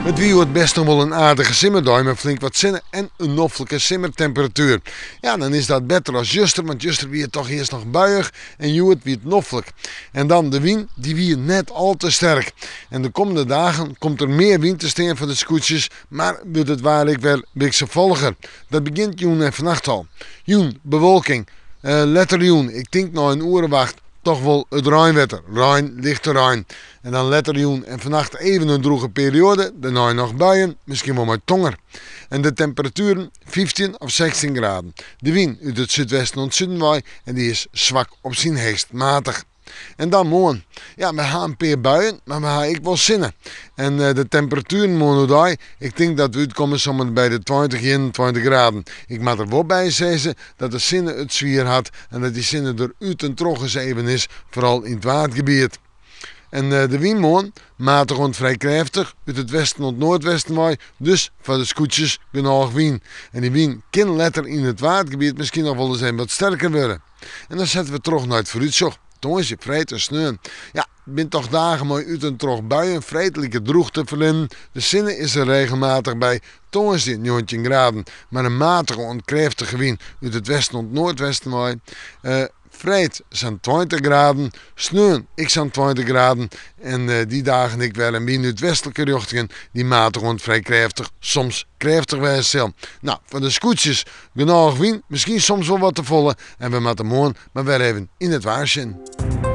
Het wie het best nog wel een aardige simmerdag met flink wat zinnen en een noffelijke simmertemperatuur. Ja, dan is dat beter als juster, want juster wie het toch eerst nog buiig en Juwet wie het noffelijk. En dan de wind, die wie net al te sterk. En de komende dagen komt er meer wind te staan voor de scootjes, maar wordt het waarlijk wel wisselvalliger. Dat begint joen en vannacht al. Joen, bewolking, letter joen, ik denk nog een urenwacht. Toch wel het Rijnwetter. Rijn, lichte Rijn. En dan letterjoen en vannacht even een droge periode. Daarna nog buien, misschien wel met tonger. En de temperaturen 15 of 16 graden. De wind uit het zuidwesten en zuidenwaai en die is zwak op zijn heegst matig. En dan morgen. Ja, we gaan een paar buien, maar we gaan ik wel zinnen. En de temperaturen morgen, ik denk dat we uitkomen zomaar bij de 20, 21 graden. Ik mag er wel bij zeggen dat de zinnen het zwier had en dat die zinnen er uit en terug gezeven is, vooral in het waardgebied. En de wind morgen, matig en vrij krachtig, uit het westen en het noordwesten waai, dus voor de scootjes genoeg wind. En die wind kan letter in het waardgebied misschien nog wel eens een wat sterker worden. En dan zetten we terug naar het vooruitzicht. Tongens, je vreet en sneeuwen. Ja, het bent toch dagen mooi uit en terug buien, vredelijke droeg te verlinnen. De zinnen is er regelmatig bij. Tongens in 19 graden, maar een matige en krachtige wind uit het westen en het noordwesten waai. Vreed zijn 20 graden, sneeuwen ik zijn 20 graden en die dagen ik wel een wind uit westelijke richtingen die matig en vrij krachtig, soms krachtig wijs zijn. Nou, voor de scootjes genoeg wind, misschien soms wel wat te volle en we moeten morgen maar weer even in het waarschuwen.